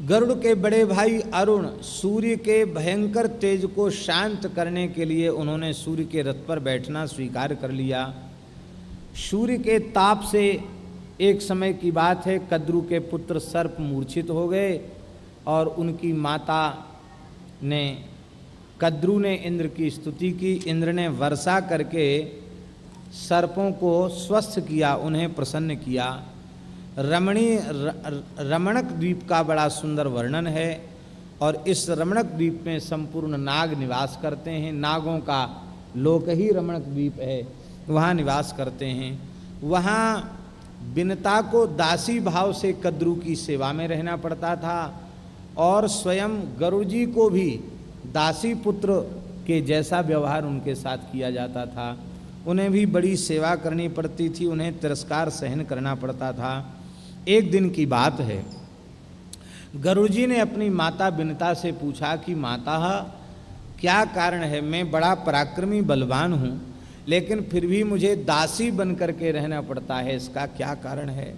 गरुड़ के बड़े भाई अरुण सूर्य के भयंकर तेज को शांत करने के लिए उन्होंने सूर्य के रथ पर बैठना स्वीकार कर लिया। सूर्य के ताप से एक समय की बात है, कद्रु के पुत्र सर्प मूर्छित हो गए और उनकी माता ने, कद्रु ने इंद्र की स्तुति की। इंद्र ने वर्षा करके सर्पों को स्वस्थ किया, उन्हें प्रसन्न किया। रमणक द्वीप का बड़ा सुंदर वर्णन है और इस रमणक द्वीप में संपूर्ण नाग निवास करते हैं। नागों का लोक ही रमणक द्वीप है, वहाँ निवास करते हैं। वहाँ बिनता को दासी भाव से कद्रु की सेवा में रहना पड़ता था और स्वयं गरुड़ जी को भी दासी पुत्र के जैसा व्यवहार उनके साथ किया जाता था। उन्हें भी बड़ी सेवा करनी पड़ती थी, उन्हें तिरस्कार सहन करना पड़ता था। एक दिन की बात है, गरुड़ जी ने अपनी माता बिनता से पूछा कि माता क्या कारण है, मैं बड़ा पराक्रमी बलवान हूँ लेकिन फिर भी मुझे दासी बन करके रहना पड़ता है, इसका क्या कारण है?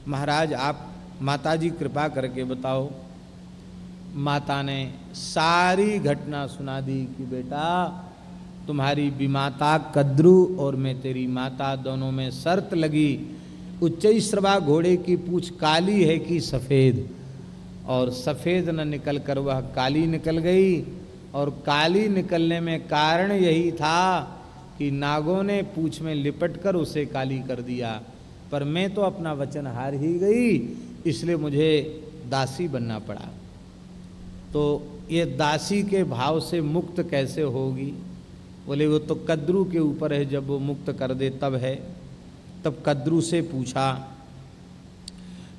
महाराज आप माता जी कृपा करके बताओ। माता ने सारी घटना सुना दी कि बेटा तुम्हारी विमाता कद्रु और मैं तेरी माता दोनों में शर्त लगी। उच्चैश्रवा घोड़े की पूंछ काली है कि सफ़ेद, और सफ़ेद न निकल कर वह काली निकल गई। और काली निकलने में कारण यही था कि नागों ने पूंछ में लिपट कर उसे काली कर दिया, पर मैं तो अपना वचन हार ही गई, इसलिए मुझे दासी बनना पड़ा। तो ये दासी के भाव से मुक्त कैसे होगी? बोले वो तो कद्रु के ऊपर है, जब वो मुक्त कर दे तब है। तब कद्रु से पूछा,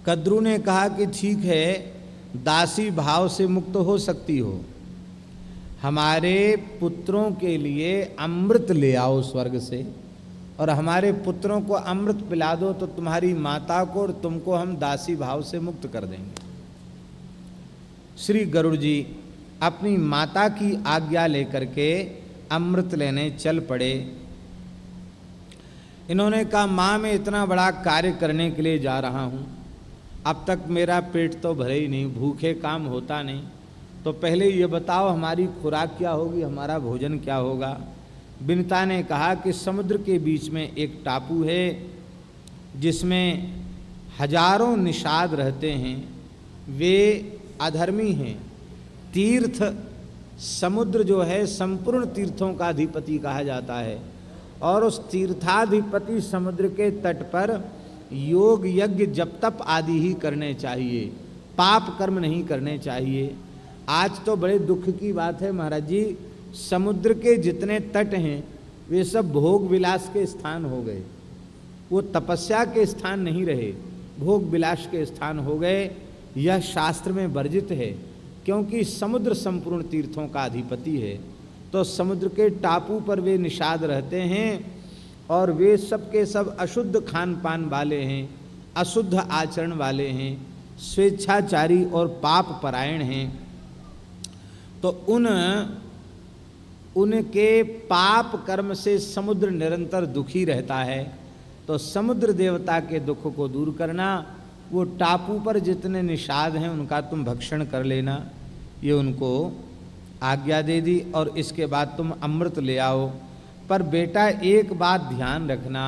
कद्रु ने कहा कि ठीक है, दासी भाव से मुक्त हो सकती हो, हमारे पुत्रों के लिए अमृत ले आओ स्वर्ग से और हमारे पुत्रों को अमृत पिला दो तो तुम्हारी माता को और तुमको हम दासी भाव से मुक्त कर देंगे। श्री गरुड़ जी अपनी माता की आज्ञा लेकर के अमृत लेने चल पड़े। इन्होंने कहा माँ मैं इतना बड़ा कार्य करने के लिए जा रहा हूँ, अब तक मेरा पेट तो भरे ही नहीं, भूखे काम होता नहीं, तो पहले ये बताओ हमारी खुराक क्या होगी, हमारा भोजन क्या होगा? बिनता ने कहा कि समुद्र के बीच में एक टापू है जिसमें हजारों निषाद रहते हैं, वे अधर्मी हैं। तीर्थ समुद्र जो है संपूर्ण तीर्थों का अधिपति कहा जाता है और उस तीर्थाधिपति समुद्र के तट पर योग यज्ञ जप तप आदि ही करने चाहिए, पाप कर्म नहीं करने चाहिए। आज तो बड़े दुख की बात है महाराज जी, समुद्र के जितने तट हैं वे सब भोग विलास के स्थान हो गए, वो तपस्या के स्थान नहीं रहे, भोग विलास के स्थान हो गए। यह शास्त्र में वर्जित है क्योंकि समुद्र संपूर्ण तीर्थों का अधिपति है। तो समुद्र के टापू पर वे निषाद रहते हैं और वे सब के सब अशुद्ध खान पान वाले हैं, अशुद्ध आचरण वाले हैं, स्वेच्छाचारी और पाप परायण हैं। तो उनके पाप कर्म से समुद्र निरंतर दुखी रहता है। तो समुद्र देवता के दुख को दूर करना, वो टापू पर जितने निषाद हैं उनका तुम भक्षण कर लेना, ये उनको आज्ञा दे दी और इसके बाद तुम अमृत ले आओ। पर बेटा एक बात ध्यान रखना,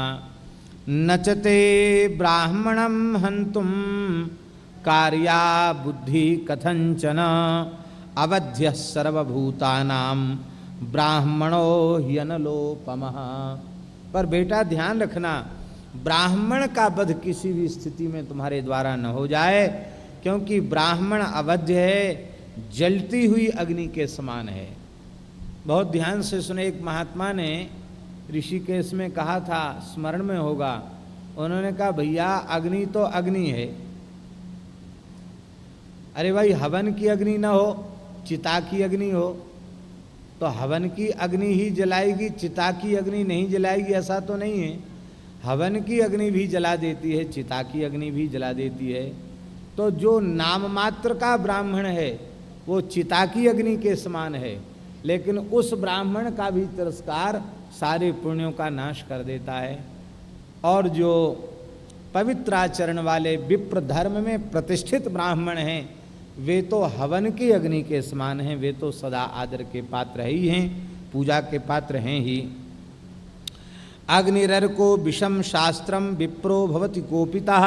नचते ब्राह्मणम हंतुम कार्या बुद्धि कथंचन अवध्य सर्वभूतानाम ब्राह्मणो ह्यनलोपमः। पर बेटा ध्यान रखना, ब्राह्मण का वध किसी भी स्थिति में तुम्हारे द्वारा न हो जाए, क्योंकि ब्राह्मण अवध्य है, जलती हुई अग्नि के समान है। बहुत ध्यान से सुने, एक महात्मा ने ऋषिकेश में कहा था, स्मरण में होगा, उन्होंने कहा भैया अग्नि तो अग्नि है, अरे भाई हवन की अग्नि ना हो, चिता की अग्नि हो तो हवन की अग्नि ही जलाएगी, चिता की अग्नि नहीं जलाएगी, ऐसा तो नहीं है। हवन की अग्नि भी जला देती है, चिता की अग्नि भी जला देती है। तो जो नाम मात्र का ब्राह्मण है वो चिता की अग्नि के समान है, लेकिन उस ब्राह्मण का भी तिरस्कार सारे पुण्यों का नाश कर देता है। और जो पवित्र आचरण वाले विप्र धर्म में प्रतिष्ठित ब्राह्मण हैं, वे तो हवन की अग्नि के समान हैं, वे तो सदा आदर के पात्र ही हैं, पूजा के पात्र हैं ही। अग्निरर्को विषम शास्त्रम विप्रो भवति कोपितः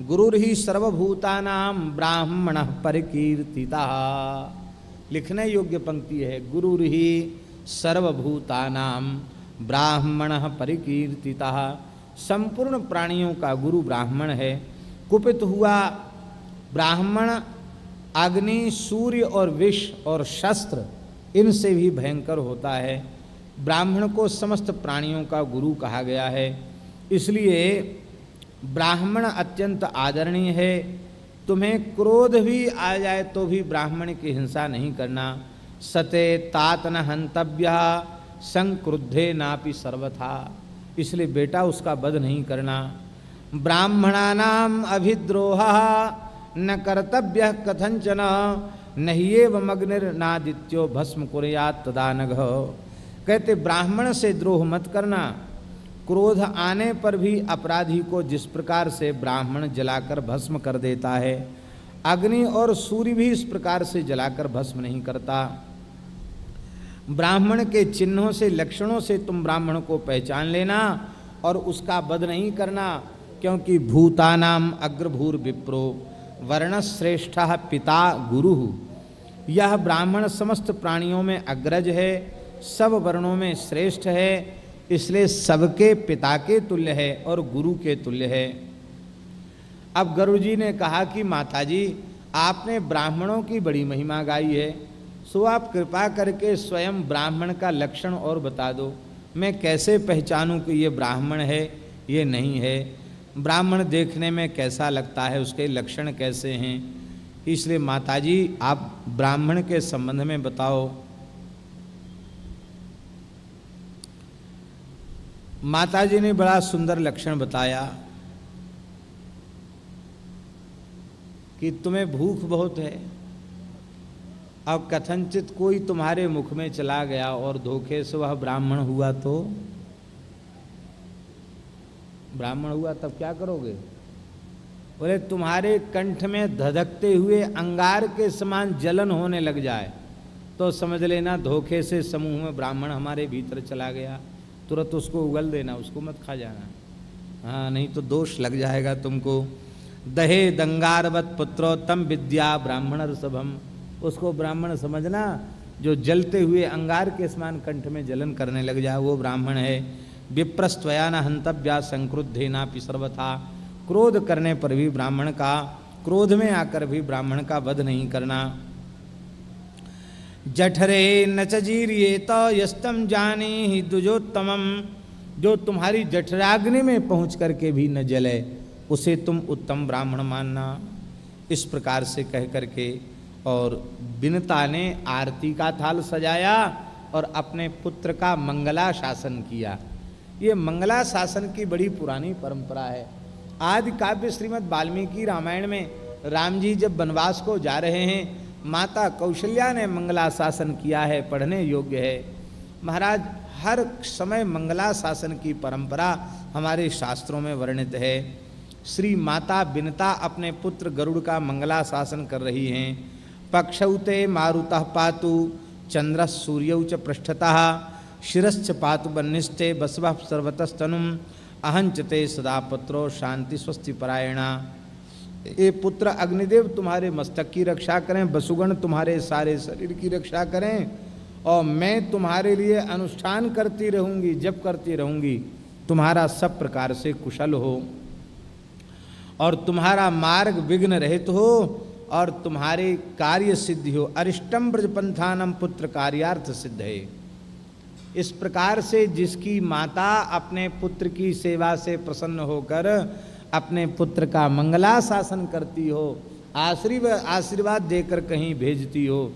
गुरुर्हि सर्वभूतानां ब्राह्मणः परिकीर्तितः। लिखने योग्य पंक्ति है, गुरुर्हि सर्वभूतानां ब्राह्मणः परिकीर्तितः। संपूर्ण प्राणियों का गुरु ब्राह्मण है। कुपित हुआ ब्राह्मण अग्नि, सूर्य और विष और शस्त्र इनसे भी भयंकर होता है। ब्राह्मण को समस्त प्राणियों का गुरु कहा गया है, इसलिए ब्राह्मण अत्यंत आदरणीय है। तुम्हें क्रोध भी आ जाए तो भी ब्राह्मण की हिंसा नहीं करना। सते तात न हंतव्य संक्रुद्धे नापि सर्वथा, इसलिए बेटा उसका वध नहीं करना। ब्राह्मणानाम अभिद्रोह न कर्तव्य कथंचन नह्येवं अग्निर्नादित्यो भस्म कुर्यात् तदा नघ। कहते ब्राह्मण से द्रोह मत करना। क्रोध आने पर भी अपराधी को जिस प्रकार से ब्राह्मण जलाकर भस्म कर देता है, अग्नि और सूर्य भी इस प्रकार से जलाकर भस्म नहीं करता। ब्राह्मण के चिन्हों से, लक्षणों से तुम ब्राह्मण को पहचान लेना और उसका वध नहीं करना, क्योंकि भूतानाम अग्रभूर विप्रो वर्णश्रेष्ठः पिता गुरुः। यह ब्राह्मण समस्त प्राणियों में अग्रज है, सब वर्णों में श्रेष्ठ है, इसलिए सबके पिता के तुल्य है और गुरु के तुल्य है। अब गरुड़ जी ने कहा कि माताजी आपने ब्राह्मणों की बड़ी महिमा गाई है, सो आप कृपा करके स्वयं ब्राह्मण का लक्षण और बता दो, मैं कैसे पहचानूं कि ये ब्राह्मण है ये नहीं है। ब्राह्मण देखने में कैसा लगता है, उसके लक्षण कैसे हैं, इसलिए माताजी आप ब्राह्मण के संबंध में बताओ। माताजी ने बड़ा सुंदर लक्षण बताया कि तुम्हें भूख बहुत है, अब कथनचित कोई तुम्हारे मुख में चला गया और धोखे से वह ब्राह्मण हुआ तो ब्राह्मण हुआ तब क्या करोगे? बोले तुम्हारे कंठ में धधकते हुए अंगार के समान जलन होने लग जाए तो समझ लेना धोखे से समूह में ब्राह्मण हमारे भीतर चला गया, तुरंत उसको उगल देना, उसको मत खा जाना। हाँ, नहीं तो दोष लग जाएगा तुमको। दहे दंगारवत पुत्रोत्तम विद्या ब्राह्मण सभम, उसको ब्राह्मण समझना, जो जलते हुए अंगार के समान कंठ में जलन करने लग जाए वो ब्राह्मण है। विप्रस्त्वया न हंतव्या संक्रुद्धेनापि सर्वथा, क्रोध करने पर भी ब्राह्मण का, क्रोध में आकर भी ब्राह्मण का वध नहीं करना। जठरे न चजीरियेत यस्तम जाने ही द्विजोत्तमम, जो तुम्हारी जठराग्नि में पहुँच करके भी न जले उसे तुम उत्तम ब्राह्मण मानना। इस प्रकार से कह करके और विनता ने आरती का थाल सजाया और अपने पुत्र का मंगला शासन किया। ये मंगला शासन की बड़ी पुरानी परंपरा है। आदि काव्य श्रीमद् वाल्मीकि रामायण में राम जी जब वनवास को जा रहे हैं, माता कौशल्या ने मंगला शासन किया है, पढ़ने योग्य है। महाराज हर समय मंगला शासन की परंपरा हमारे शास्त्रों में वर्णित है। श्री माता विनता अपने पुत्र गरुड़ का मंगला शासन कर रही हैं। पक्षौते मारुतः पातु चंद्र सूर्यौ च पृष्ठतः शिरश्च पातु बन्निष्ठे बसवः सर्वतस्तनुम अहंचते सदा पुत्रो शांति स्वस्ति परायणा। ये पुत्र अग्निदेव तुम्हारे मस्तक की रक्षा करें, वसुगण तुम्हारे सारे शरीर की रक्षा करें, और मैं तुम्हारे लिए अनुष्ठान करती रहूँगी, जप करती रहूँगी, तुम्हारा सब प्रकार से कुशल हो और तुम्हारा मार्ग विघ्न रहित हो और तुम्हारे कार्य सिद्धि हो। अरिष्टम ब्रजपंथानम पुत्र कार्यार्थ सिद्ध है। इस प्रकार से जिसकी माता अपने पुत्र की सेवा से प्रसन्न होकर अपने पुत्र का मंगला शासन करती हो, आशीर्वाद देकर कहीं भेजती हो,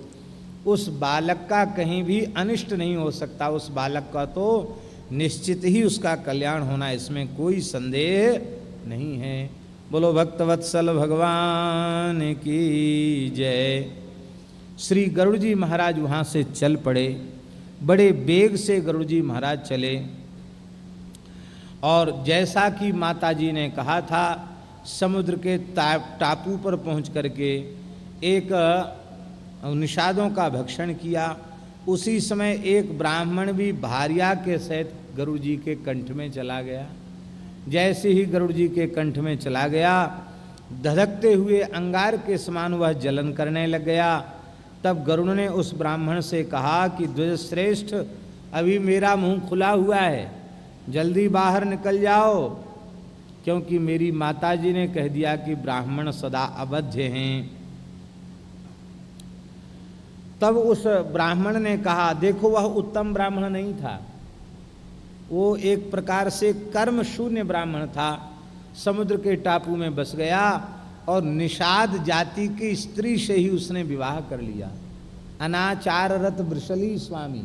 उस बालक का कहीं भी अनिष्ट नहीं हो सकता। उस बालक का तो निश्चित ही उसका कल्याण होना, इसमें कोई संदेह नहीं है। बोलो भक्तवत्सल भगवान की जय। श्री गरुड़ जी महाराज वहाँ से चल पड़े। बड़े वेग से गरुड़ जी महाराज चले और जैसा कि माता जी ने कहा था, समुद्र के टापू पर पहुँच करके एक निषादों का भक्षण किया। उसी समय एक ब्राह्मण भी भार्या के सहित गरुड़ जी के कंठ में चला गया। जैसे ही गरुड़ जी के कंठ में चला गया, धधकते हुए अंगार के समान वह जलन करने लग गया। तब गरुड़ ने उस ब्राह्मण से कहा कि द्विजश्रेष्ठ, अभी मेरा मुंह खुला हुआ है, जल्दी बाहर निकल जाओ, क्योंकि मेरी माताजी ने कह दिया कि ब्राह्मण सदा अवध्य हैं। तब उस ब्राह्मण ने कहा, देखो वह उत्तम ब्राह्मण नहीं था, वो एक प्रकार से कर्म शून्य ब्राह्मण था। समुद्र के टापू में बस गया और निषाद जाति की स्त्री से ही उसने विवाह कर लिया। अनाचाररत वृषली स्वामी,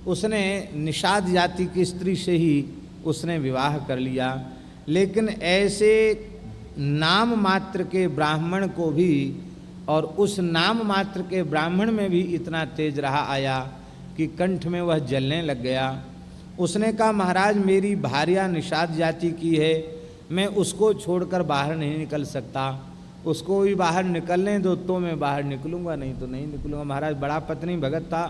उसने निषाद जाति की स्त्री से ही उसने विवाह कर लिया। लेकिन ऐसे नाम मात्र के ब्राह्मण को भी, और उस नाम मात्र के ब्राह्मण में भी इतना तेज रहा आया कि कंठ में वह जलने लग गया। उसने कहा, महाराज मेरी भार्या निषाद जाति की है, मैं उसको छोड़कर बाहर नहीं निकल सकता, उसको भी बाहर निकलने दो तो मैं बाहर निकलूँगा, नहीं तो नहीं निकलूँगा। महाराज बड़ा पत्नी भगत था।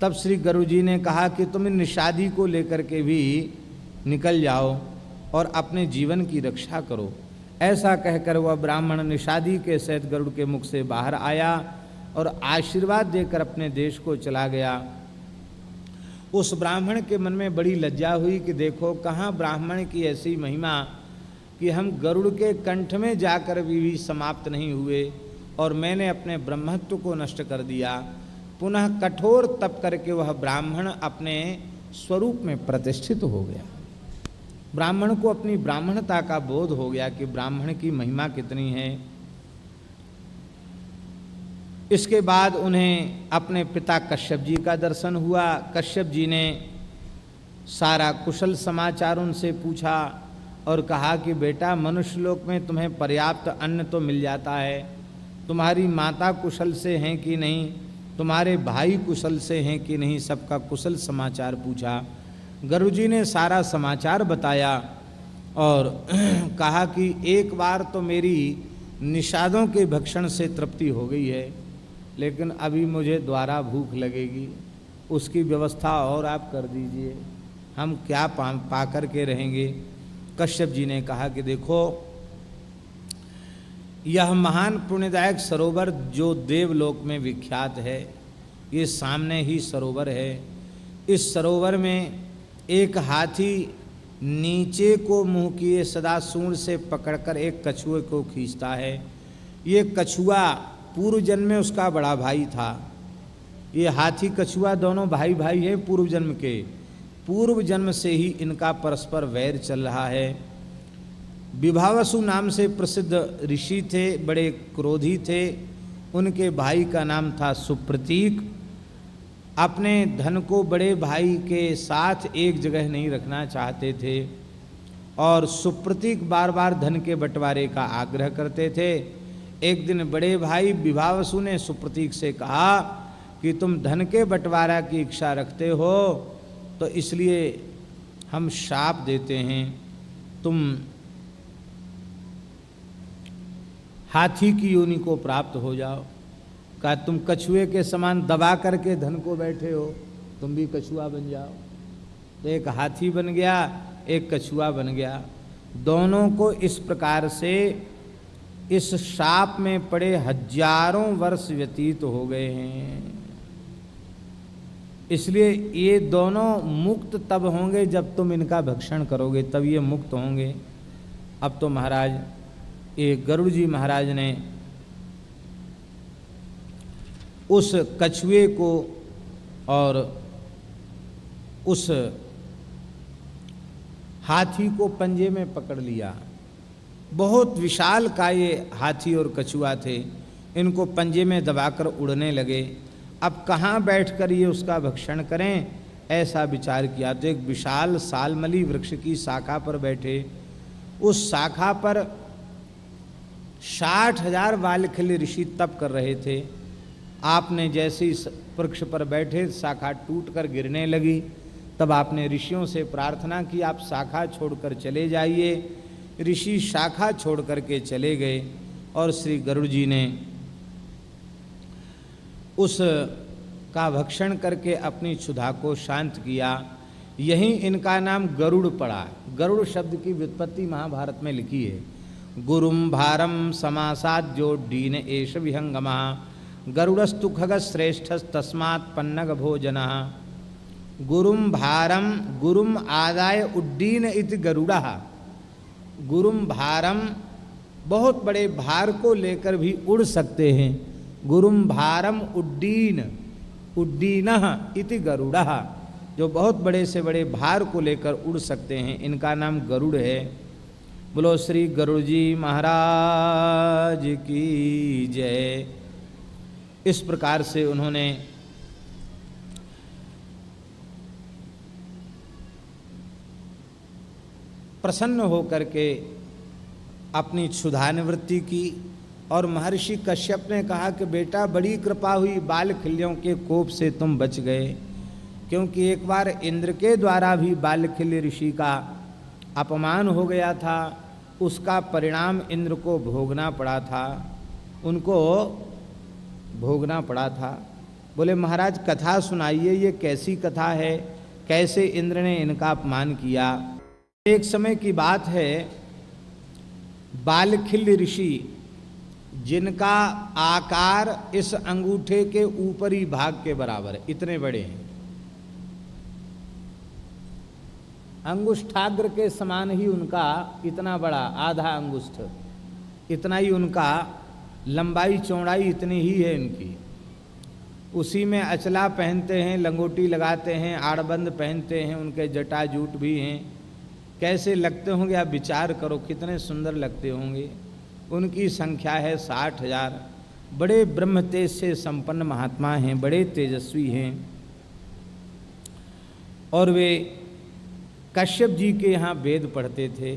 तब श्री गरुड़ जी ने कहा कि तुम निषादी को लेकर के भी निकल जाओ और अपने जीवन की रक्षा करो। ऐसा कहकर वह ब्राह्मण निषादी के सहित गरुड़ के मुख से बाहर आया और आशीर्वाद देकर अपने देश को चला गया। उस ब्राह्मण के मन में बड़ी लज्जा हुई कि देखो कहाँ ब्राह्मण की ऐसी महिमा कि हम गरुड़ के कंठ में जाकर भी समाप्त नहीं हुए और मैंने अपने ब्रह्मत्व को नष्ट कर दिया। पुनः कठोर तप करके वह ब्राह्मण अपने स्वरूप में प्रतिष्ठित हो गया। ब्राह्मण को अपनी ब्राह्मणता का बोध हो गया कि ब्राह्मण की महिमा कितनी है। इसके बाद उन्हें अपने पिता कश्यप जी का दर्शन हुआ। कश्यप जी ने सारा कुशल समाचार उनसे पूछा और कहा कि बेटा, मनुष्य लोक में तुम्हें पर्याप्त अन्न तो मिल जाता है, तुम्हारी माता कुशल से हैं कि नहीं, तुम्हारे भाई कुशल से हैं कि नहीं, सबका कुशल समाचार पूछा। गरुड़ जी ने सारा समाचार बताया और कहा कि एक बार तो मेरी निषादों के भक्षण से तृप्ति हो गई है, लेकिन अभी मुझे दोबारा भूख लगेगी, उसकी व्यवस्था और आप कर दीजिए, हम क्या पा कर के रहेंगे। कश्यप जी ने कहा कि देखो, यह महान पुण्यदायक सरोवर जो देवलोक में विख्यात है, ये सामने ही सरोवर है। इस सरोवर में एक हाथी नीचे को मुंह किए सदा सूंड से पकड़कर एक कछुए को खींचता है। ये कछुआ पूर्व जन्म में उसका बड़ा भाई था। ये हाथी कछुआ दोनों भाई भाई हैं पूर्व जन्म के। पूर्व जन्म से ही इनका परस्पर वैर चल रहा है। विभावसु नाम से प्रसिद्ध ऋषि थे, बड़े क्रोधी थे। उनके भाई का नाम था सुप्रतीक। अपने धन को बड़े भाई के साथ एक जगह नहीं रखना चाहते थे और सुप्रतीक बार बार धन के बंटवारे का आग्रह करते थे। एक दिन बड़े भाई विभावसु ने सुप्रतीक से कहा कि तुम धन के बंटवारा की इच्छा रखते हो, तो इसलिए हम शाप देते हैं, तुम हाथी की योनि को प्राप्त हो जाओ। कहा तुम कछुए के समान दबा करके धन को बैठे हो, तुम भी कछुआ बन जाओ। तो एक हाथी बन गया, एक कछुआ बन गया। दोनों को इस प्रकार से इस शाप में पड़े हजारों वर्ष व्यतीत हो गए हैं। इसलिए ये दोनों मुक्त तब होंगे जब तुम इनका भक्षण करोगे, तब ये मुक्त होंगे। अब तो महाराज ये गरुड़ जी महाराज ने उस कछुए को और उस हाथी को पंजे में पकड़ लिया। बहुत विशाल का ये हाथी और कछुआ थे, इनको पंजे में दबाकर उड़ने लगे। अब कहाँ बैठकर ये उसका भक्षण करें, ऐसा विचार किया तो एक विशाल सालमली वृक्ष की शाखा पर बैठे। उस शाखा पर 60,000 वालखिल्य ऋषि तप कर रहे थे। आपने जैसे ही वृक्ष पर बैठे शाखा टूटकर गिरने लगी, तब आपने ऋषियों से प्रार्थना की आप शाखा छोड़कर चले जाइए। ऋषि शाखा छोड़ करके चले गए और श्री गरुड़ जी ने उस का भक्षण करके अपनी क्षुधा को शांत किया। यही इनका नाम गरुड़ पड़ा। गरुड़ शब्द की व्युत्पत्ति महाभारत में लिखी है। गुरुम भारम समासाद्योड्डीन एष विहंगमा गरुड़स्तु खगश्रेष्ठ तस्मात् पन्नग भोजन। गुरुम भारम, गुरुम आदाय उड्डीन इति गरुड़ा। गुरुम भारम, बहुत बड़े भार को लेकर भी उड़ सकते हैं। गुरुम भारम उड्डीन, उड्डीनः इति गरुड़ा, जो बहुत बड़े से बड़े भार को लेकर उड़ सकते हैं, इनका नाम गरुड़ है। बोलो श्री गरुड़ जी महाराज की जय। इस प्रकार से उन्होंने प्रसन्न होकर के अपनी क्षुधा निवृत्ति की। और महर्षि कश्यप ने कहा कि बेटा बड़ी कृपा हुई, बालखिल्यों के कोप से तुम बच गए, क्योंकि एक बार इंद्र के द्वारा भी बालखिल्य ऋषि का अपमान हो गया था। उसका परिणाम इंद्र को भोगना पड़ा था, उनको भोगना पड़ा था। बोले महाराज कथा सुनाइए, ये कैसी कथा है, कैसे इंद्र ने इनका अपमान किया। एक समय की बात है, बालखिल्य ऋषि जिनका आकार इस अंगूठे के ऊपरी भाग के बराबर है, इतने बड़े हैं, अंगुष्ठाग्र के समान ही उनका इतना बड़ा, आधा अंगुष्ठ इतना ही उनका लंबाई चौड़ाई इतनी ही है इनकी। उसी में अचला पहनते हैं, लंगोटी लगाते हैं, आड़बंद पहनते हैं, उनके जटाजूट भी हैं। कैसे लगते होंगे आप विचार करो, कितने सुंदर लगते होंगे। उनकी संख्या है 60,000। बड़े ब्रह्म तेज से संपन्न महात्मा हैं, बड़े तेजस्वी हैं। और वे कश्यप जी के यहाँ वेद पढ़ते थे।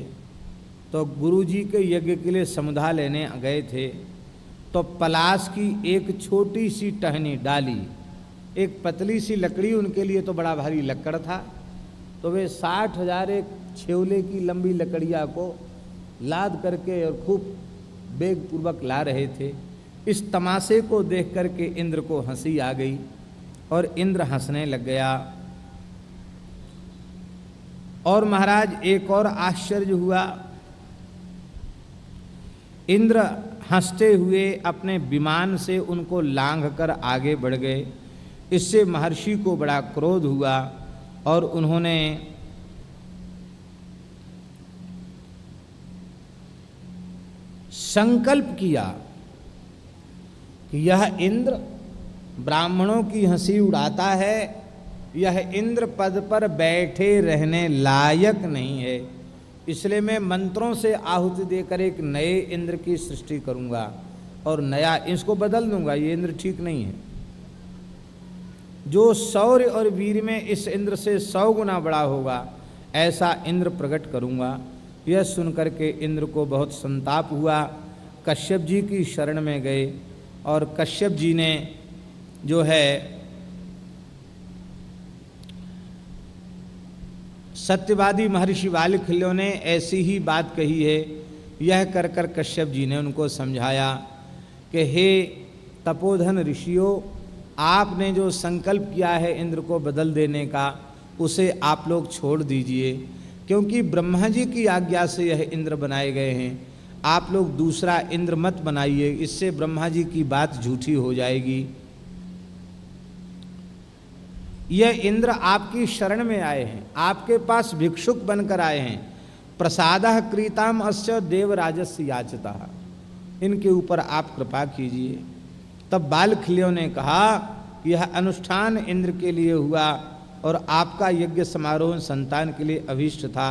तो गुरु जी के यज्ञ के लिए समुधा लेने गए थे, तो पलाश की एक छोटी सी टहनी डाली, एक पतली सी लकड़ी उनके लिए तो बड़ा भारी लक्कड़ था। तो वे 60,000 एक छेवले की लंबी लकड़िया को लाद करके और खूब वेग पूर्वक ला रहे थे। इस तमाशे को देख करके इंद्र को हंसी आ गई और इंद्र हंसने लग गया। और महाराज एक और आश्चर्य हुआ, इंद्र हंसते हुए अपने विमान से उनको लांघ कर आगे बढ़ गए। इससे महर्षि को बड़ा क्रोध हुआ और उन्होंने संकल्प किया कि यह इंद्र ब्राह्मणों की हंसी उड़ाता है, यह इंद्र पद पर बैठे रहने लायक नहीं है, इसलिए मैं मंत्रों से आहुति देकर एक नए इंद्र की सृष्टि करूंगा और नया इसको बदल दूंगा। ये इंद्र ठीक नहीं है। जो शौर्य और वीर में इस इंद्र से 100 गुना बड़ा होगा, ऐसा इंद्र प्रकट करूंगा। यह सुनकर के इंद्र को बहुत संताप हुआ। कश्यप जी की शरण में गए और कश्यप जी ने जो है सत्यवादी महर्षि बालखिल्यों ने ऐसी ही बात कही है। यह कर कर कश्यप जी ने उनको समझाया कि हे तपोधन ऋषियों, आपने जो संकल्प किया है इंद्र को बदल देने का, उसे आप लोग छोड़ दीजिए, क्योंकि ब्रह्मा जी की आज्ञा से यह इंद्र बनाए गए हैं। आप लोग दूसरा इंद्र मत बनाइए, इससे ब्रह्मा जी की बात झूठी हो जाएगी। यह इंद्र आपकी शरण में आए हैं, आपके पास भिक्षुक बनकर आए हैं। प्रसादः क्रीताम अस्य देवराजस्य याचता, इनके ऊपर आप कृपा कीजिए। तब बालखिल्यों ने कहा, यह अनुष्ठान इंद्र के लिए हुआ और आपका यज्ञ समारोह संतान के लिए अभीष्ट था,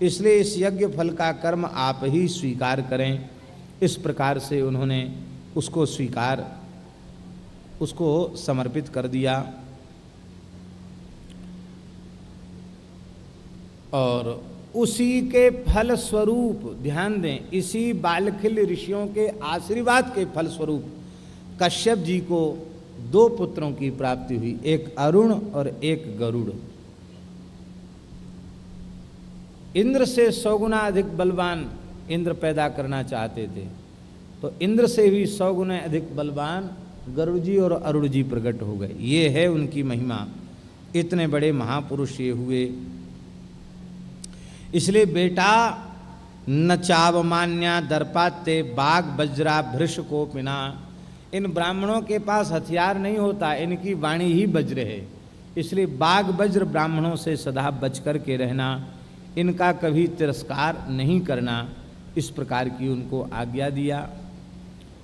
इसलिए इस यज्ञ फल का कर्म आप ही स्वीकार करें। इस प्रकार से उन्होंने उसको समर्पित कर दिया। और उसी के फल स्वरूप, ध्यान दें, इसी बालखिल्य ऋषियों के आशीर्वाद के फल स्वरूप कश्यप जी को 2 पुत्रों की प्राप्ति हुई, एक अरुण और एक गरुड़। इंद्र से 100 गुना अधिक बलवान इंद्र पैदा करना चाहते थे, तो इंद्र से भी 100 गुना अधिक बलवान गरुड़ जी और अरुण जी प्रकट हो गए। ये है उनकी महिमा, इतने बड़े महापुरुष ये हुए। इसलिए बेटा न चावमान्या दर्पाते बाघ वज्रा भृष को पिना, इन ब्राह्मणों के पास हथियार नहीं होता, इनकी वाणी ही वज्र है। इसलिए बाघ वज्र ब्राह्मणों से सदा बच कर के रहना, इनका कभी तिरस्कार नहीं करना, इस प्रकार की उनको आज्ञा दिया।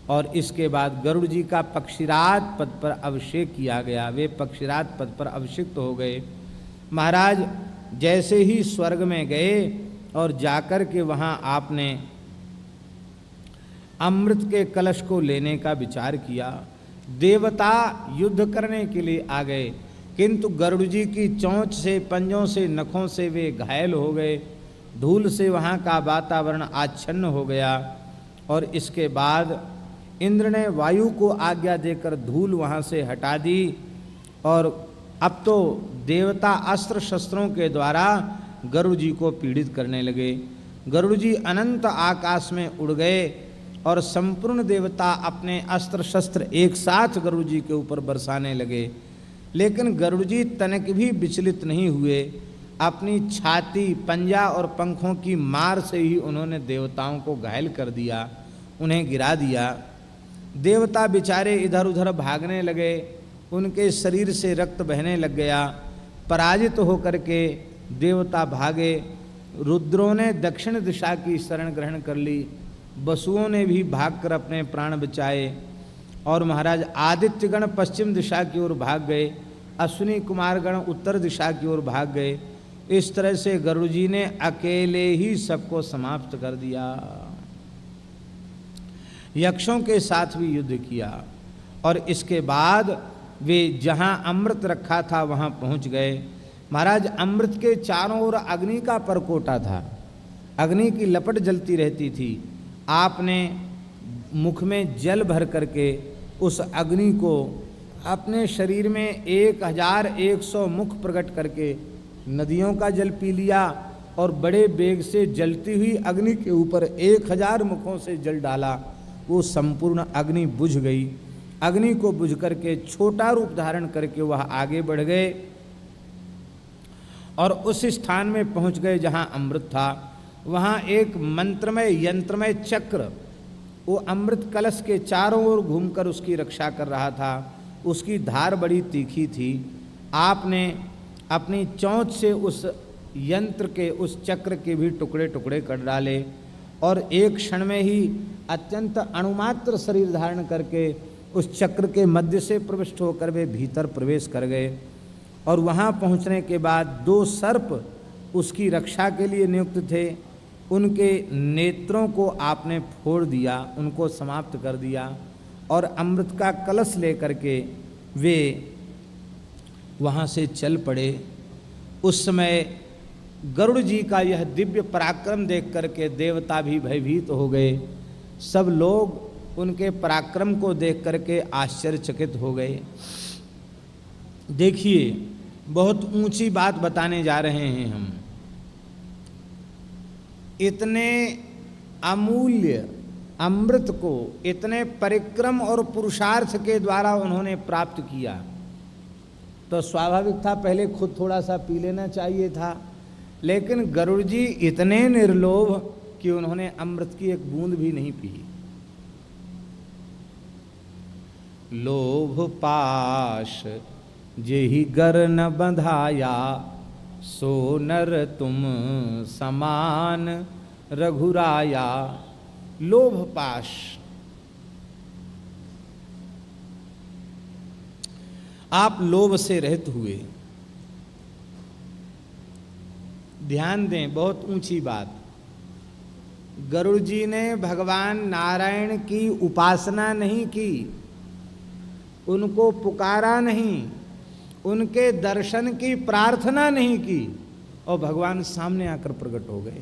और इसके बाद गरुड़ जी का पक्षीराज पद पर अभिषेक किया गया, वे पक्षीराज पद पर अभिषिक्त हो गए। महाराज जैसे ही स्वर्ग में गए और जाकर के वहाँ आपने अमृत के कलश को लेने का विचार किया। देवता युद्ध करने के लिए आ गए, किंतु गरुड़ जी की चोंच से, पंजों से, नखों से वे घायल हो गए। धूल से वहाँ का वातावरण आच्छन्न हो गया। और इसके बाद इंद्र ने वायु को आज्ञा देकर धूल वहाँ से हटा दी। और अब तो देवता अस्त्र शस्त्रों के द्वारा गरुड़ जी को पीड़ित करने लगे। गरुड़ जी अनंत आकाश में उड़ गए और संपूर्ण देवता अपने अस्त्र शस्त्र एक साथ गरुड़ जी के ऊपर बरसाने लगे। लेकिन गरुड़ जी तनिक भी विचलित नहीं हुए। अपनी छाती, पंजा और पंखों की मार से ही उन्होंने देवताओं को घायल कर दिया, उन्हें गिरा दिया। देवता बेचारे इधर उधर भागने लगे, उनके शरीर से रक्त बहने लग गया। पराजित होकर के देवता भागे। रुद्रों ने दक्षिण दिशा की शरण ग्रहण कर ली, वसुओं ने भी भागकर अपने प्राण बचाए। और महाराज आदित्यगण पश्चिम दिशा की ओर भाग गए, अश्विनी कुमारगण उत्तर दिशा की ओर भाग गए। इस तरह से गरुड़ जी ने अकेले ही सबको समाप्त कर दिया। यक्षों के साथ भी युद्ध किया। और इसके बाद वे जहाँ अमृत रखा था वहाँ पहुँच गए। महाराज अमृत के चारों ओर अग्नि का परकोटा था, अग्नि की लपट जलती रहती थी। आपने मुख में जल भर करके उस अग्नि को अपने शरीर में 1100 मुख प्रकट करके नदियों का जल पी लिया और बड़े वेग से जलती हुई अग्नि के ऊपर 1000 मुखों से जल डाला। वो संपूर्ण अग्नि बुझ गई। अग्नि को बुझ करके छोटा रूप धारण करके वह आगे बढ़ गए और उस स्थान में पहुंच गए जहां अमृत था। वहां एक मंत्रमय यंत्रमय चक्र वो अमृत कलश के चारों ओर घूमकर उसकी रक्षा कर रहा था। उसकी धार बड़ी तीखी थी। आपने अपनी चोंच से उस यंत्र के, उस चक्र के भी टुकड़े टुकड़े कर डाले और एक क्षण में ही अत्यंत अणुमात्र शरीर धारण करके उस चक्र के मध्य से प्रविष्ट होकर वे भीतर प्रवेश कर गए। और वहाँ पहुँचने के बाद 2 सर्प उसकी रक्षा के लिए नियुक्त थे। उनके नेत्रों को आपने फोड़ दिया, उनको समाप्त कर दिया और अमृत का कलश लेकर के वे वहाँ से चल पड़े। उस समय गरुड़ जी का यह दिव्य पराक्रम देख करके देवता भी भयभीत हो गए। सब लोग उनके पराक्रम को देख करके आश्चर्यचकित हो गए। देखिए, बहुत ऊंची बात बताने जा रहे हैं हम। इतने अमूल्य अमृत को इतने परिक्रम और पुरुषार्थ के द्वारा उन्होंने प्राप्त किया, तो स्वाभाविक था पहले खुद थोड़ा सा पी लेना चाहिए था। लेकिन गरुड़ जी इतने निर्लोभ कि उन्होंने अमृत की एक बूंद भी नहीं पी। लोभ पाश जेहि गर न बंधाया, सो नर तुम समान रघुराया। लोभ पाश, आप लोभ से रहित हुए। ध्यान दें, बहुत ऊंची बात। गरुड़ जी ने भगवान नारायण की उपासना नहीं की, उनको पुकारा नहीं, उनके दर्शन की प्रार्थना नहीं की और भगवान सामने आकर प्रकट हो गए।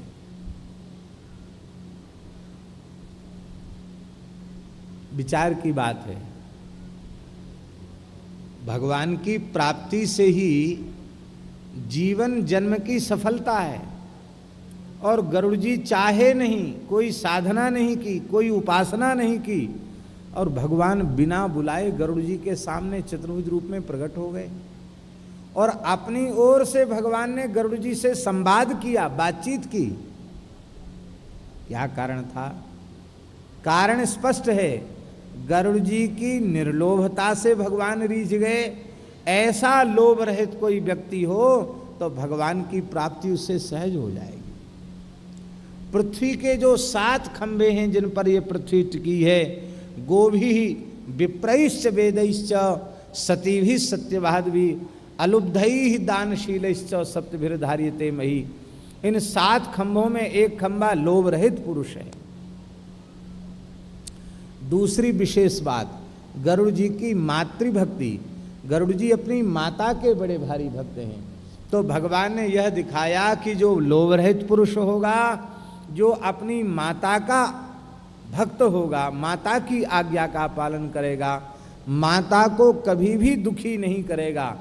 विचार की बात है। भगवान की प्राप्ति से ही जीवन जन्म की सफलता है। और गरुड़ जी चाहे नहीं, कोई साधना नहीं की, कोई उपासना नहीं की, और भगवान बिना बुलाए गरुड़ जी के सामने चतुर्भुज रूप में प्रकट हो गए। और अपनी ओर से भगवान ने गरुड़ जी से संवाद किया, बातचीत की। क्या कारण था? कारण स्पष्ट है, गरुड़ जी की निर्लोभता से भगवान रीझ गए। ऐसा लोभ रहित कोई व्यक्ति हो तो भगवान की प्राप्ति उससे सहज हो जाएगी। पृथ्वी के जो 7 खंभे हैं जिन पर ये पृथ्वी टिकी है, गोभी विप्रैश्च वेदैश्च सतीभि सत्यवादवी अलुब्धै दानशीलश्च सप्तभिर्धार्यते मही। इन 7 खंभों में एक खंभा लोभ रहित पुरुष है। दूसरी विशेष बात, गरुड़ जी की मातृभक्ति। गरुड़ जी अपनी माता के बड़े भारी भक्त हैं। तो भगवान ने यह दिखाया कि जो लोभ रहित पुरुष होगा, जो अपनी माता का भक्त होगा, माता की आज्ञा का पालन करेगा, माता को कभी भी दुखी नहीं करेगा,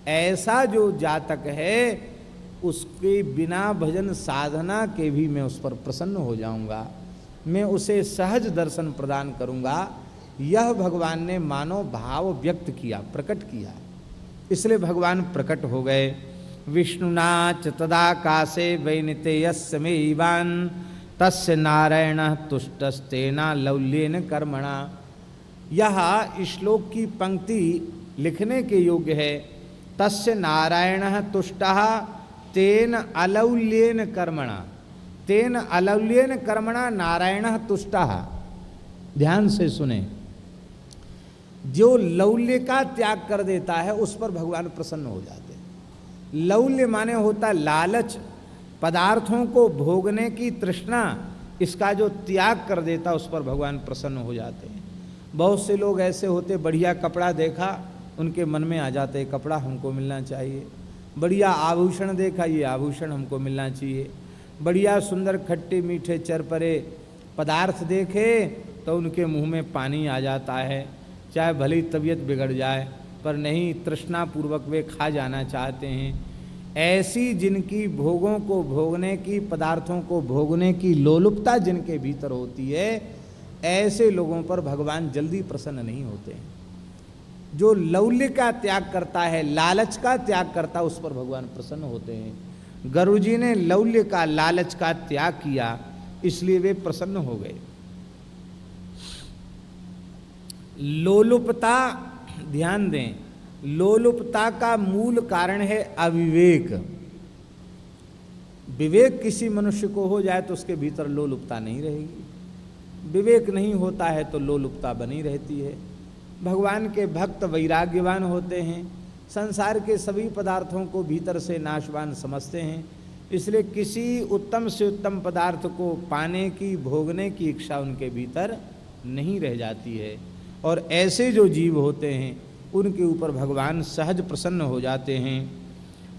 ऐसा जो जातक है उसके बिना भजन साधना के भी मैं उस पर प्रसन्न हो जाऊंगा, मैं उसे सहज दर्शन प्रदान करूंगा। यह भगवान ने मानो भाव व्यक्त किया, प्रकट किया। इसलिए भगवान प्रकट हो गए। विष्णुना च तदाकाशे वैनितेयस्य मेवान् तस्य नारायणः तुष्टस्तेना लौल्येन कर्मणा। यह श्लोक की पंक्ति लिखने के योग्य है। तस्य नारायणः तुष्टः तेन अलौल्येन कर्मणा, तेन अलौल्येन कर्मणा नारायणः तुष्टः। ध्यान से सुने, जो लौल्य का त्याग कर देता है उस पर भगवान प्रसन्न हो जाते हैं। लौल्य माने होता लालच, पदार्थों को भोगने की तृष्णा, इसका जो त्याग कर देता उस पर भगवान प्रसन्न हो जाते हैं। बहुत से लोग ऐसे होते, बढ़िया कपड़ा देखा उनके मन में आ जाते, कपड़ा हमको मिलना चाहिए। बढ़िया आभूषण देखा, ये आभूषण हमको मिलना चाहिए। बढ़िया सुंदर खट्टे मीठे चरपरे पदार्थ देखे तो उनके मुंह में पानी आ जाता है, चाहे भली तबीयत बिगड़ जाए, पर नहीं, तृष्णा पूर्वक वे खा जाना चाहते हैं। ऐसी जिनकी भोगों को भोगने की, पदार्थों को भोगने की लोलुपता जिनके भीतर होती है, ऐसे लोगों पर भगवान जल्दी प्रसन्न नहीं होते हैं। जो लौल्य का त्याग करता है, लालच का त्याग करता है, उस पर भगवान प्रसन्न होते हैं। गरुड़ जी ने लौल्य का, लालच का त्याग किया, इसलिए वे प्रसन्न हो गए। लोलुपता, ध्यान दें, लोलुपता का मूल कारण है अविवेक। विवेक किसी मनुष्य को हो जाए तो उसके भीतर लोलुपता नहीं रहेगी। विवेक नहीं होता है तो लोलुपता बनी रहती है। भगवान के भक्त वैराग्यवान होते हैं, संसार के सभी पदार्थों को भीतर से नाशवान समझते हैं, इसलिए किसी उत्तम से उत्तम पदार्थ को पाने की, भोगने की इच्छा उनके भीतर नहीं रह जाती है। और ऐसे जो जीव होते हैं उनके ऊपर भगवान सहज प्रसन्न हो जाते हैं।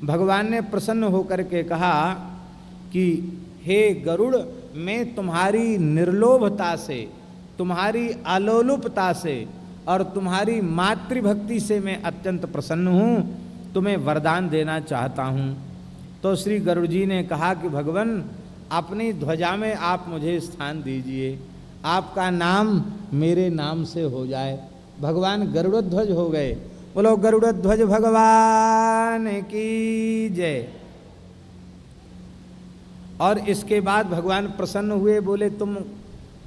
भगवान ने प्रसन्न होकर के कहा कि हे गरुड़, मैं तुम्हारी निर्लोभता से, तुम्हारी अलोलुपता से और तुम्हारी मातृभक्ति से मैं अत्यंत प्रसन्न हूँ, तुम्हें वरदान देना चाहता हूँ। तो श्री गरुड़ जी ने कहा कि भगवान, अपनी ध्वजा में आप मुझे स्थान दीजिए, आपका नाम मेरे नाम से हो जाए। भगवान गरुड़ध्वज हो गए। बोलो गरुड़ध्वज भगवान की जय। और इसके बाद भगवान प्रसन्न हुए, बोले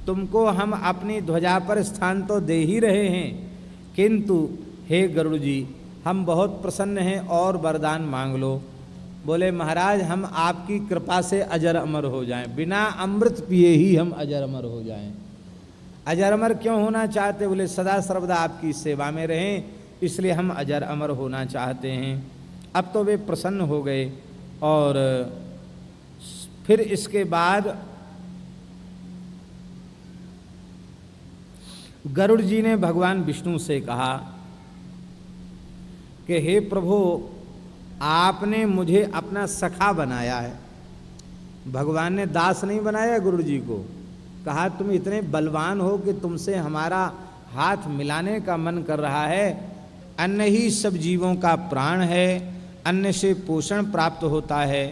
तुमको हम अपनी ध्वजा पर स्थान तो दे ही रहे हैं, किंतु हे गरुड़ जी, हम बहुत प्रसन्न हैं और वरदान मांग लो। बोले महाराज, हम आपकी कृपा से अजर अमर हो जाएं, बिना अमृत पिए ही हम अजर अमर हो जाएं। अजर अमर क्यों होना चाहते? बोले सदा सर्वदा आपकी सेवा में रहें, इसलिए हम अजर अमर होना चाहते हैं। अब तो वे प्रसन्न हो गए। और फिर इसके बाद गरुड़ जी ने भगवान विष्णु से कहा कि हे प्रभु, आपने मुझे अपना सखा बनाया है। भगवान ने दास नहीं बनाया गरुड़ जी को। कहा तुम इतने बलवान हो कि तुमसे हमारा हाथ मिलाने का मन कर रहा है। अन्न ही सब जीवों का प्राण है, अन्न से पोषण प्राप्त होता है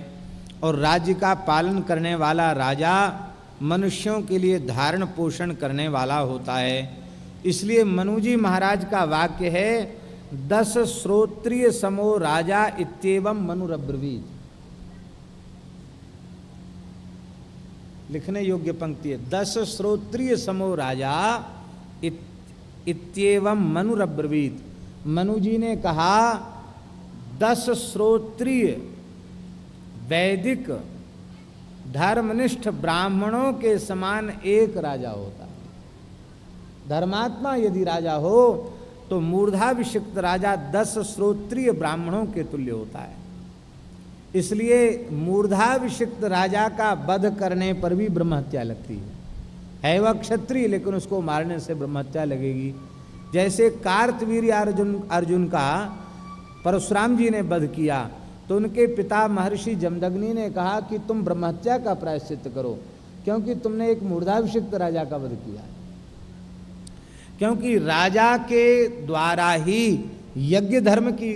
और राज्य का पालन करने वाला राजा मनुष्यों के लिए धारण पोषण करने वाला होता है। इसलिए मनुजी महाराज का वाक्य है 10 श्रोत्रिय समो राजा इत्येवं मनुरब्रवीत। लिखने योग्य पंक्ति है 10 श्रोत्रिय समो राजा इत्येवं मनुरब्रवीत। मनु जी ने कहा 10 श्रोत्रिय वैदिक धर्मनिष्ठ ब्राह्मणों के समान एक राजा होता है। धर्मात्मा यदि राजा हो तो मूर्धाभिषिक्त राजा 10 श्रोत्रिय ब्राह्मणों के तुल्य होता है। इसलिए मूर्धाभिषिक्त राजा का वध करने पर भी ब्रह्महत्या लगती है वह क्षत्रिय, लेकिन उसको मारने से ब्रह्महत्या लगेगी। जैसे कार्तवीर्य अर्जुन का परशुराम जी ने वध किया तो उनके पिता महर्षि जमदग्नि ने कहा कि तुम ब्रह्महत्या का प्रायश्चित करो, क्योंकि तुमने एक मूर्धाभिषिक्त राजा का वध किया। क्योंकि राजा के द्वारा ही यज्ञ धर्म की,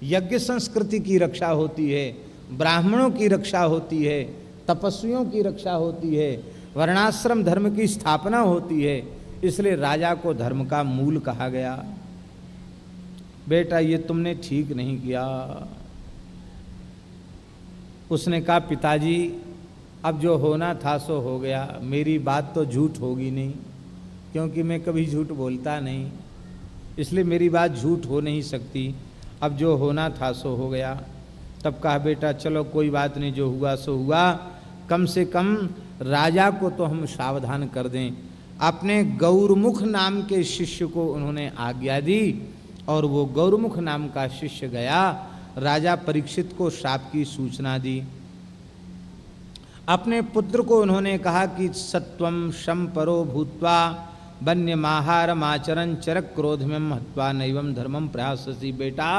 यज्ञ संस्कृति की रक्षा होती है, ब्राह्मणों की रक्षा होती है, तपस्वियों की रक्षा होती है, वर्णाश्रम धर्म की स्थापना होती है। इसलिए राजा को धर्म का मूल कहा गया। बेटा ये तुमने ठीक नहीं किया। उसने कहा पिताजी अब जो होना था सो हो गया, मेरी बात तो झूठ होगी नहीं, क्योंकि मैं कभी झूठ बोलता नहीं, इसलिए मेरी बात झूठ हो नहीं सकती। अब जो होना था सो हो गया। तब कहा बेटा चलो कोई बात नहीं, जो हुआ सो हुआ, कम से कम राजा को तो हम सावधान कर दें। अपने गौरमुख नाम के शिष्य को उन्होंने आज्ञा दी और वो गौरमुख नाम का शिष्य गया, राजा परीक्षित को श्राप की सूचना दी। अपने पुत्र को उन्होंने कहा कि सत्वम शम परो भूत्वा वन्यमाहारमाचरन् चरक क्रोध में महत्वा नैवम धर्मम प्रयाससी। बेटा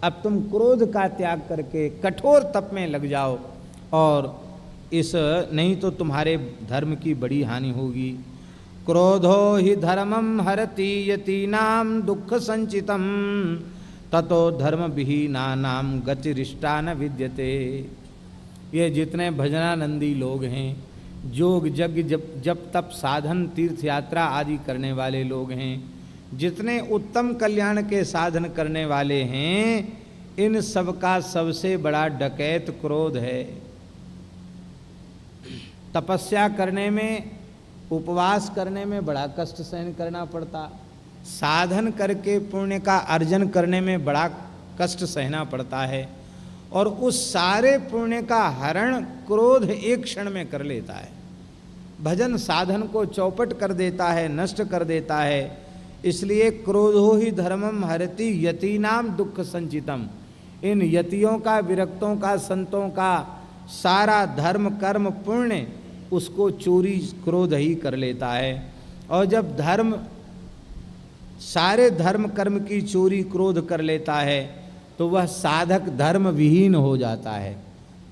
अब तुम क्रोध का त्याग करके कठोर तप में लग जाओ, और इस नहीं तो तुम्हारे धर्म की बड़ी हानि होगी। क्रोधो हि धर्मम हरति यतीनाम दुख संचितम ततो धर्म विहीनानाम गतिरिष्टा न विद्यते। ये जितने भजनानंदी लोग हैं, योग यज्ञ जप तप साधन तीर्थ यात्रा आदि करने वाले लोग हैं, जितने उत्तम कल्याण के साधन करने वाले हैं, इन सब का सबसे बड़ा डकैत क्रोध है। तपस्या करने में, उपवास करने में बड़ा कष्ट सहन करना पड़ता, साधन करके पुण्य का अर्जन करने में बड़ा कष्ट सहना पड़ता है, और उस सारे पुण्य का हरण क्रोध एक क्षण में कर लेता है। भजन साधन को चौपट कर देता है, नष्ट कर देता है। इसलिए क्रोधो ही धर्मम हरति यतीनाम दुख संचितम। इन यतियों का, विरक्तों का, संतों का सारा धर्म कर्म पुण्य उसको चोरी क्रोध ही कर लेता है। और जब धर्म, सारे धर्म कर्म की चोरी क्रोध कर लेता है तो वह साधक धर्म विहीन हो जाता है।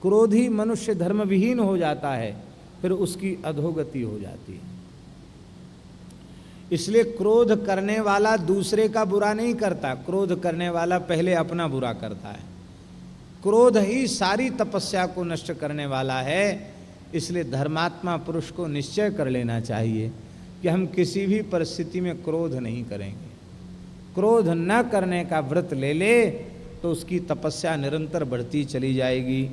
क्रोधी मनुष्य धर्म विहीन हो जाता है, फिर उसकी अधोगति हो जाती है। इसलिए क्रोध करने वाला दूसरे का बुरा नहीं करता, क्रोध करने वाला पहले अपना बुरा करता है। क्रोध ही सारी तपस्या को नष्ट करने वाला है। इसलिए धर्मात्मा पुरुष को निश्चय कर लेना चाहिए कि हम किसी भी परिस्थिति में क्रोध नहीं करेंगे। क्रोध न करने का व्रत ले ले तो उसकी तपस्या निरंतर बढ़ती चली जाएगी।